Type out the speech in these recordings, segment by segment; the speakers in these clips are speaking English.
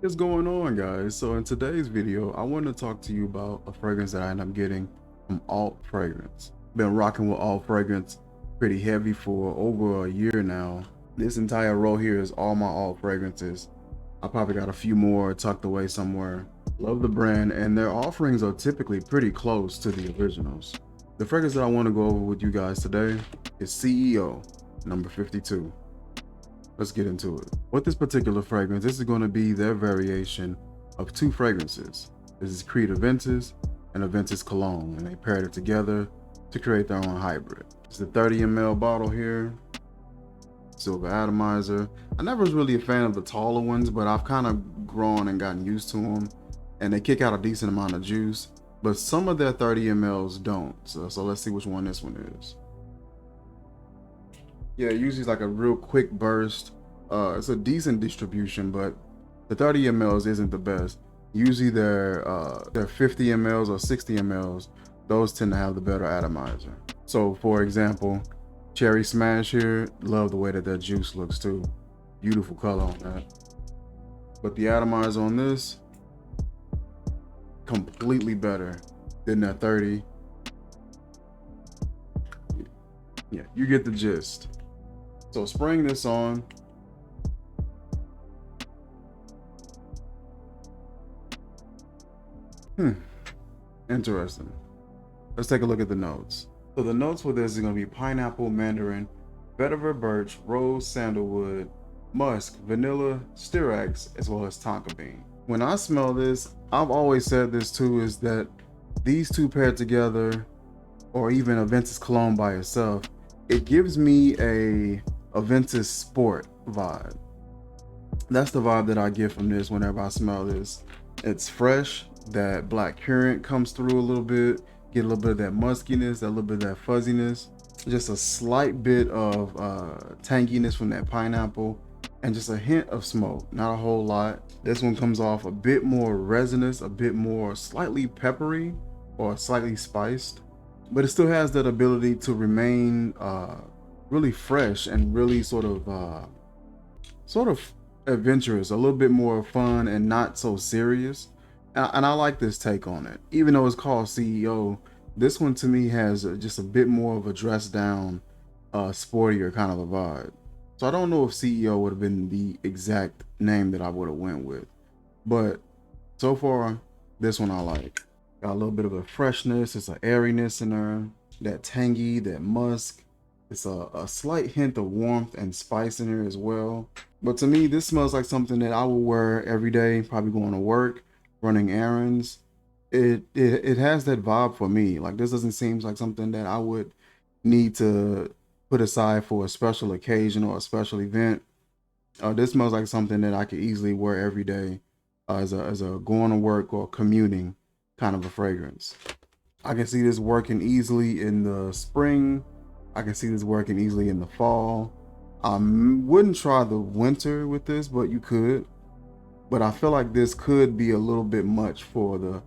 What's going on, guys? So in today's video, I want to talk to you about a fragrance that I ended up getting from Alt Fragrance. Been rocking with Alt Fragrance pretty heavy for over a year now. This entire row here is all my Alt fragrances. I probably got a few more tucked away somewhere. Love the brand, and their offerings are typically pretty close to the originals. The fragrance that I want to go over with you guys today is CEO number 52. Let's get into it. With this particular fragrance, this is going to be their variation of two fragrances. This is Creed Aventus and Aventus Cologne, and they paired it together to create their own hybrid. It's the 30 ml bottle here, silver atomizer. I never was really a fan of the taller ones, but I've kind of grown and gotten used to them, and they kick out a decent amount of juice, but some of their 30 mls don't. So let's see which one this one is. Yeah, usually it's like a real quick burst. It's a decent distribution, but the 30 mls isn't the best. Usually their 50 mls or 60 mls, those tend to have the better atomizer. So for example, Cherry Smash here, love the way that that juice looks too. Beautiful color on that. But the atomizer on this, completely better than that 30. Yeah, you get the gist. So spraying this on, interesting. Let's take a look at the notes. So the notes for this is going to be pineapple, mandarin, vetiver, birch, rose, sandalwood, musk, vanilla, styrax, as well as tonka bean. When I smell this, I've always said this too, is that these two paired together, or even Aventus Cologne by itself, it gives me a Aventus Sport vibe. That's the vibe that I get from this whenever I smell this. It's fresh, that black currant comes through a little bit, get a little bit of that muskiness, a little bit of that fuzziness, just a slight bit of tanginess from that pineapple, and just a hint of smoke, not a whole lot. This one comes off a bit more resinous, a bit more slightly peppery or slightly spiced, but it still has that ability to remain really fresh and really sort of adventurous, a little bit more fun and not so serious. And I like this take on it. Even though it's called CEO, this one to me has just a bit more of a dressed down, sportier kind of a vibe. So I don't know if CEO would have been the exact name that I would have went with, but so far this one I like. Got a little bit of a freshness, it's an airiness in there, that tangy, that musk. It's a slight hint of warmth and spice in here as well. But to me, this smells like something that I will wear every day, probably going to work, running errands. It has that vibe for me. Like, this doesn't seem like something that I would need to put aside for a special occasion or a special event. This smells like something that I could easily wear every day as a going to work or commuting kind of a fragrance. I can see this working easily in the spring. I can see this working easily in the fall. I wouldn't try the winter with this, but you could. But I feel like this could be a little bit much for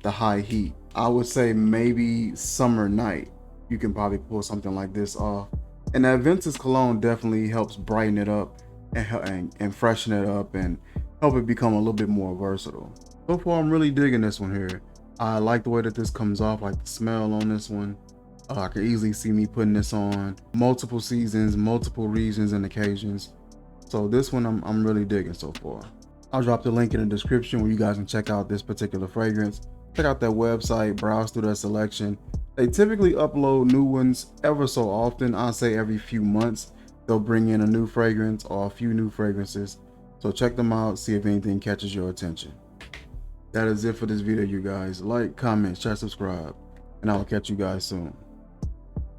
the high heat. I would say maybe summer night, you can probably pull something like this off. And the Aventus Cologne definitely helps brighten it up and freshen it up and help it become a little bit more versatile. So far, I'm really digging this one here. I like the way that this comes off, like the smell on this one. I could easily see me putting this on multiple seasons, multiple regions and occasions. So this one I'm really digging so far. I'll drop the link in the description where you guys can check out this particular fragrance. Check out their website, browse through their selection. They typically upload new ones ever so often. I'll say every few months they'll bring in a new fragrance or a few new fragrances. So check them out, see if anything catches your attention. That is it for this video, you guys. Like, comment, share, subscribe, and I will catch you guys soon.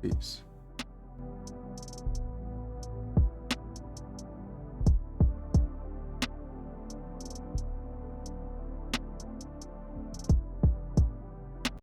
Peace.